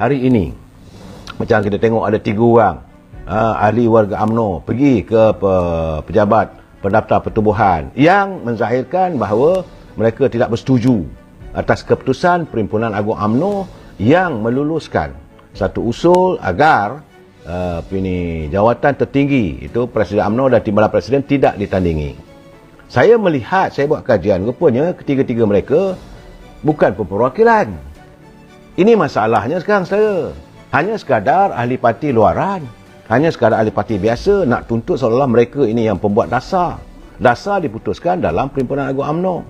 hari ini, macam kita tengok ada 3 orang ahli warga UMNO pergi ke pejabat pendaftar pertubuhan yang menzahirkan bahawa mereka tidak bersetuju atas keputusan Perhimpunan Agung UMNO yang meluluskan satu usul agar jawatan tertinggi itu Presiden UMNO dan Timbalan Presiden tidak ditandingi. Saya melihat, saya buat kajian, rupanya ketiga-tiga mereka bukan perwakilan. Ini masalahnya sekarang saya. Hanya sekadar ahli parti luaran, hanya sekadar ahli parti biasa nak tuntut seolah-olah mereka ini yang pembuat dasar. Dasar diputuskan dalam Perhimpunan Agung UMNO.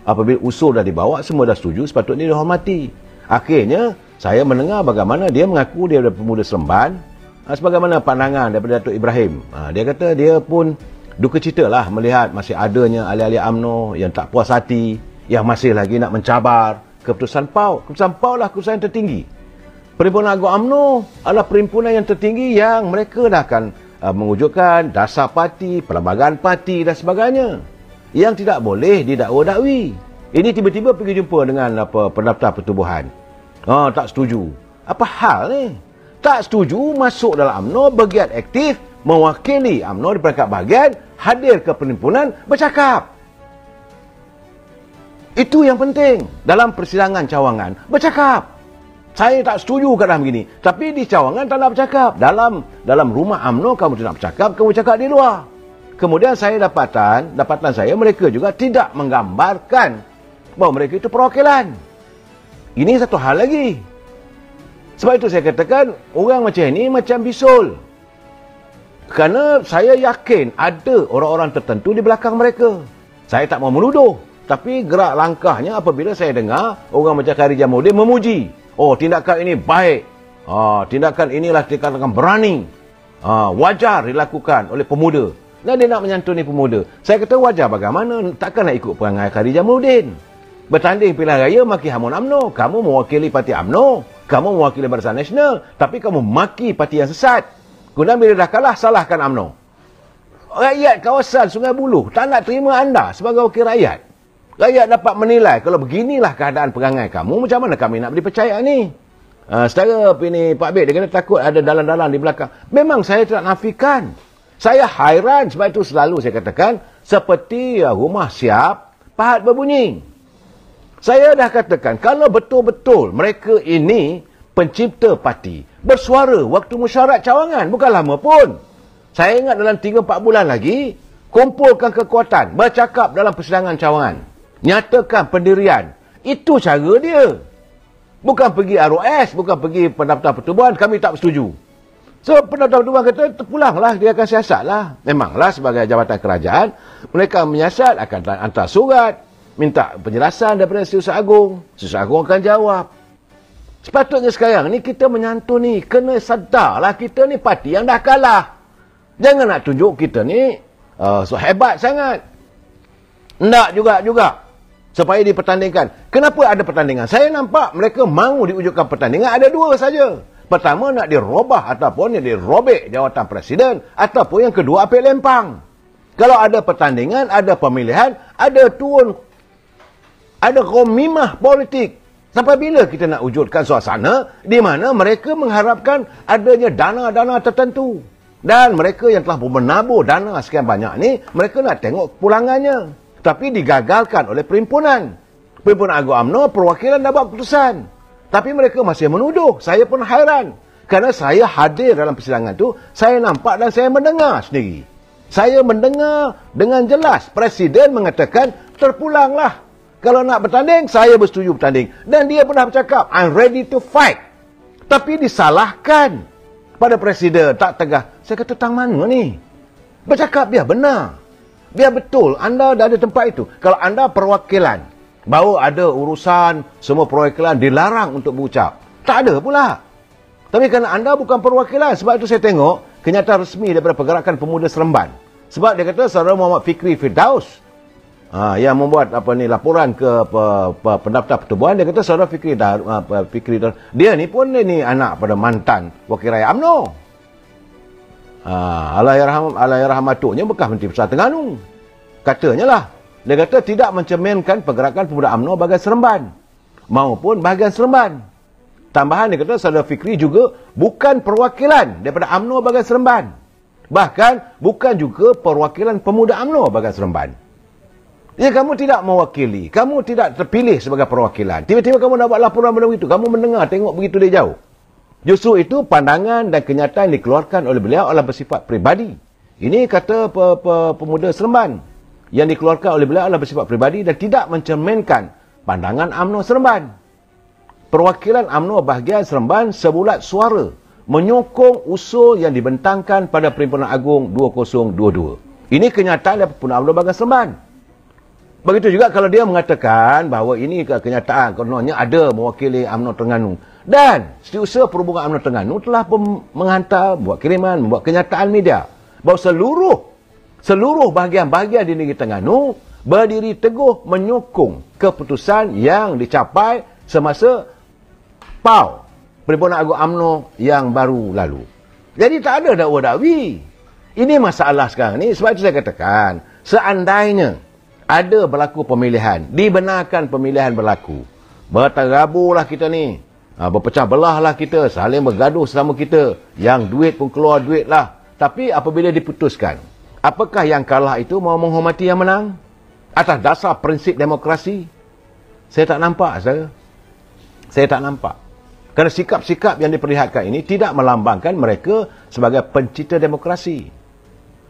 Apabila usul dah dibawa, semua dah setuju, sepatutnya dihormati. Akhirnya, saya mendengar bagaimana dia mengaku dia adalah pemuda Seremban, sebagaimana pandangan daripada Datuk Ibrahim. Dia kata dia pun duka cita lah melihat masih adanya ahli-ahli UMNO yang tak puas hati, yang masih lagi nak mencabar keputusan PAU. Keputusan PAU lah keputusan yang tertinggi. Perhimpunan Agung UMNO adalah perhimpunan yang tertinggi yang mereka dah akan mewujudkan dasar parti, perlembagaan parti dan sebagainya. Yang tidak boleh didakwa-dakwi. Ini tiba-tiba pergi jumpa dengan pendaftar pertubuhan. Tak setuju. Apa hal ni? Tak setuju masuk dalam UMNO, bergiat aktif, mewakili UMNO di peringkat bahagian, hadir ke perhimpunan, bercakap. Itu yang penting. Dalam persidangan cawangan, bercakap. Saya tak setuju keadaan begini. Tapi di cawangan tak nak bercakap. Dalam rumah UMNO kamu tidak bercakap, kamu cakap di luar. Kemudian saya dapatan saya, mereka juga tidak menggambarkan bahawa mereka itu perwakilan. Ini satu hal lagi. Sebab itu saya katakan, orang macam ini macam bisul. Kerana saya yakin ada orang-orang tertentu di belakang mereka. Saya tak mau menuduh. Tapi gerak langkahnya apabila saya dengar orang macam Khairi Jamaluddin memuji. Oh, tindakan ini baik. Tindakan inilah tindakan berani. Wajar dilakukan oleh pemuda. Dan dia nak menyantuni pemuda. Saya kata wajar bagaimana? Takkan nak ikut perangai Khairi Jamaluddin. Bertanding pilihan raya maki hamun UMNO. Kamu mewakili parti UMNO. Kamu mewakili Barisan Nasional. Tapi kamu maki parti yang sesat. Kemudian bila dah kalah, salahkan UMNO. Rakyat kawasan Sungai Buloh tak nak terima anda sebagai wakil rakyat. Rakyat dapat menilai kalau beginilah keadaan perangai kamu, macam mana kami nak dipercaya ni? Setara Pak Bek, dia kata takut ada dalan-dalan di belakang. Memang saya tidak nafikan. Saya hairan, sebab itu selalu saya katakan, seperti rumah siap, pahat berbunyi. Saya dah katakan, kalau betul-betul mereka ini pencipta parti, bersuara waktu mesyuarat cawangan, bukan lama pun. Saya ingat dalam 3-4 bulan lagi, kumpulkan kekuatan, bercakap dalam persidangan cawangan. Nyatakan pendirian. Itu cara dia. Bukan pergi ROS, bukan pergi pendaftar pertubuhan, kami tak bersetuju. So, pendaftar pertubuhan kata, terpulanglah, dia akan siasatlah. Memanglah sebagai jabatan kerajaan, mereka menyiasat, akan hantar surat, minta penjelasan daripada Setiausaha Agung. Setiausaha Agung akan jawab. Sepatutnya sekarang ni kita menyantuni, kena sedarlah kita ni parti yang dah kalah. Jangan nak tunjuk kita ni hebat sangat. Nak juga. Supaya dipertandingkan. Kenapa ada pertandingan? Saya nampak mereka mahu diwujudkan pertandingan. Ada 2 saja. Pertama nak dirubah ataupun yang dirobek jawatan presiden. Ataupun yang kedua apel lempang. Kalau ada pertandingan, ada pemilihan, ada turun, ada komimah politik. Sampai bila kita nak wujudkan suasana di mana mereka mengharapkan adanya dana-dana tertentu. Dan mereka yang telah menabur dana sekian banyak ni, mereka nak tengok pulangannya. Tapi digagalkan oleh perhimpunan. Perhimpunan Agung UMNO, perwakilan dah buat keputusan. Tapi mereka masih menuduh. Saya pun hairan. Kerana saya hadir dalam persidangan tu, saya nampak dan saya mendengar sendiri. Saya mendengar dengan jelas. Presiden mengatakan, terpulanglah. Kalau nak bertanding, saya bersetuju bertanding. Dan dia pernah bercakap, I'm ready to fight. Tapi disalahkan pada presiden, tak tegah. Saya kata, tang mana ni? Bercakap biar benar. Biar betul, anda dah ada tempat itu. Kalau anda perwakilan, bahawa ada urusan, semua perwakilan dilarang untuk berucap. Tak ada pula. Tapi kerana anda bukan perwakilan, sebab itu saya tengok kenyataan resmi daripada Pergerakan Pemuda Seremban. Sebab dia kata, saudara Muhammad Fikri Firdaus, yang membuat laporan ke pendaftar pertubuhan, dia kata saudara Fikri dia ni pun ni anak pada mantan wakil rakyat UMNO. Allahyarham atuknya bekas Menteri Besar Terengganu. Katanya lah, dia kata tidak mencerminkan Pergerakan Pemuda UMNO bahagian Seremban maupun bahagian Seremban. Tambahan dia kata Saudara Fikri juga bukan perwakilan daripada UMNO Bagan Seremban. Bahkan bukan juga perwakilan pemuda UMNO Bagan Seremban. Ya, kamu tidak mewakili. Kamu tidak terpilih sebagai perwakilan. Tiba-tiba kamu nak buat laporan benda begitu. Kamu mendengar, tengok begitu dia jauh. Justru itu pandangan dan kenyataan dikeluarkan oleh beliau adalah bersifat peribadi. Ini kata pemuda Seremban. Yang dikeluarkan oleh beliau adalah bersifat peribadi dan tidak mencerminkan pandangan UMNO Seremban. Perwakilan UMNO bahagian Seremban sebulat suara menyokong usul yang dibentangkan pada Perhimpunan Agung 2022. Ini kenyataan daripada Perhimpunan UMNO bahagian Seremban. Begitu juga kalau dia mengatakan bahawa ini kenyataan, kononnya ada mewakili UMNO Terengganu. Dan Setiausaha Perhubungan UMNO Terengganu telah menghantar, buat kiriman, membuat kenyataan media bahawa seluruh bahagian-bahagian di negeri Terengganu berdiri teguh menyokong keputusan yang dicapai semasa PAU, Perhimpunan Agung UMNO yang baru lalu. Jadi tak ada dakwa-dakwi. Ini masalah sekarang ni. Sebab itu saya katakan, seandainya ada berlaku pemilihan, dibenarkan pemilihan berlaku, berterabulah kita ni, berpecah belahlah kita, saling bergaduh sesama kita, yang duit pun keluar duit lah. Tapi apabila diputuskan, apakah yang kalah itu mau menghormati yang menang? Atas dasar prinsip demokrasi? Saya tak nampak, saya tak nampak. Kerana sikap-sikap yang diperlihatkan ini tidak melambangkan mereka sebagai pencipta demokrasi.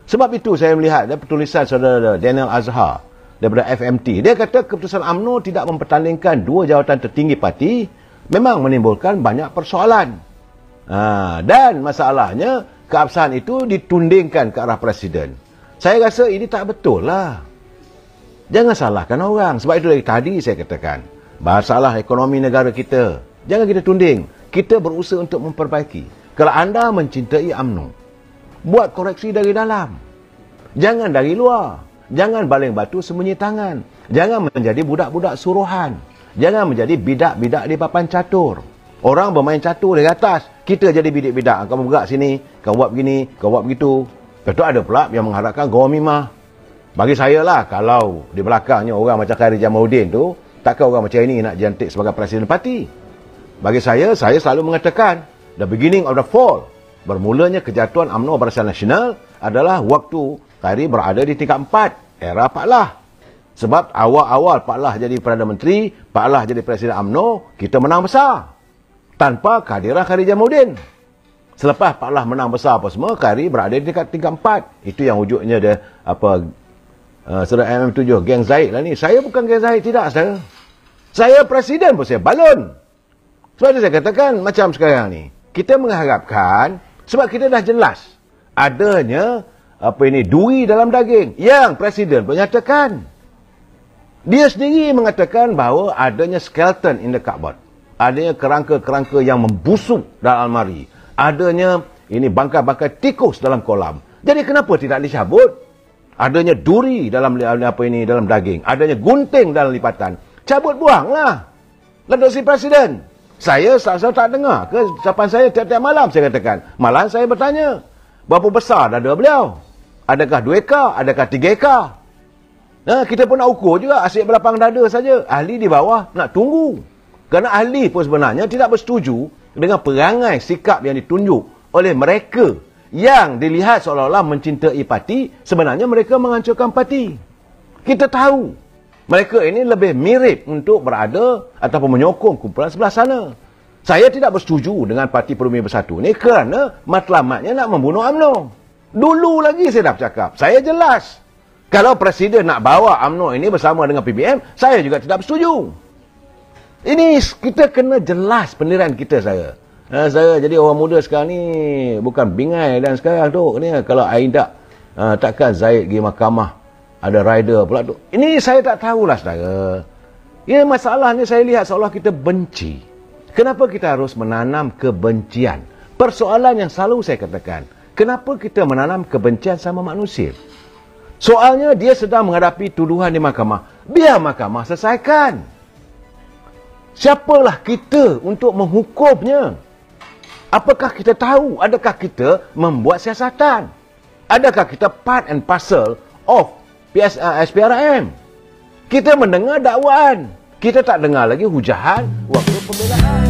Sebab itu saya melihat tulisan saudara Daniel Azhar daripada FMT. Dia kata keputusan UMNO tidak mempertandingkan dua jawatan tertinggi parti memang menimbulkan banyak persoalan. Dan masalahnya keabsahan itu ditundingkan ke arah Presiden. Saya rasa ini tak betul lah. Jangan salahkan orang. Sebab itu dari tadi saya katakan, masalah ekonomi negara kita, jangan kita tunding. Kita berusaha untuk memperbaiki. Kalau anda mencintai UMNO, buat koreksi dari dalam. Jangan dari luar. Jangan baling batu sembunyi tangan. Jangan menjadi budak-budak suruhan. Jangan menjadi bidak-bidak di papan catur. Orang bermain catur dari atas. Kita jadi bidik-bidak. Kamu bergerak sini, kamu buat begini, kamu buat begitu. Lepas tu ada pula yang mengharapkan gawamimah. Bagi saya lah, kalau di belakangnya orang macam Khairi Jamaluddin tu, takkan orang macam ini nak dilantik sebagai Presiden Parti. Bagi saya selalu mengatakan, the beginning of the fall, bermulanya kejatuhan UMNO Barisan Nasional adalah waktu Khairi berada di tingkat 4, era Pak Lah. Sebab awal-awal Pak Lah jadi Perdana Menteri, Pak Lah jadi Presiden UMNO, kita menang besar. Tanpa kehadiran Khairi Jamaluddin. Selepas Pak Lah menang besar apa semua, Khairi berada di tingkat 4. Itu yang wujudnya dia, saudara MM7, geng Zahid lah ni. Saya bukan geng Zahid, tidak saudara. Saya Presiden pun saya balon. Sebab itu saya katakan, macam sekarang ni, kita mengharapkan, sebab kita dah jelas, adanya, duri dalam daging. Yang Presiden pun nyatakan. Dia sendiri mengatakan bahawa adanya skeleton in the cupboard. Adanya kerangka-kerangka yang membusuk dalam almari. Adanya, bangkai-bangkai tikus dalam kolam. Jadi kenapa tidak dicabut? Adanya duri dalam dalam daging. Adanya gunting dalam lipatan. Cabut buanglah. Lalu si Presiden. Saya tak dengar ke ucapan saya tiap-tiap malam saya katakan. Malah saya bertanya, berapa besar dada beliau? Adakah 2K? Adakah 3K? Kita pun nak ukur juga asyik belapang dada saja. Ahli di bawah nak tunggu. Kerana ahli pun sebenarnya tidak bersetuju dengan perangai sikap yang ditunjuk oleh mereka yang dilihat seolah-olah mencintai parti, sebenarnya mereka menghancurkan parti. Kita tahu mereka ini lebih mirip untuk berada ataupun menyokong kumpulan sebelah sana. Saya tidak bersetuju dengan Parti Perubatan Bersatu ni kerana matlamatnya nak membunuh UMNO. Dulu lagi saya dah bercakap, saya jelas. Kalau Presiden nak bawa UMNO ini bersama dengan PBM, saya juga tidak bersetuju. Ini kita kena jelas pendirian kita, saya. Saya jadi orang muda sekarang ni bukan bingai dan sekarang tu ni kalau Aida takkan Zahid pergi mahkamah ada rider pula tu. Ini saya tak tahulah saudara. Ini masalah ni saya lihat seolah kita benci. Kenapa kita harus menanam kebencian? Persoalan yang selalu saya katakan, kenapa kita menanam kebencian sama manusia? Soalnya dia sedang menghadapi tuduhan di mahkamah. Biar mahkamah selesaikan. Siapalah kita untuk menghukumnya? Apakah kita tahu? Adakah kita membuat siasatan? Adakah kita part and parcel of SPRM? Kita mendengar dakwaan. Kita tak dengar lagi hujahan waktu pembelaan.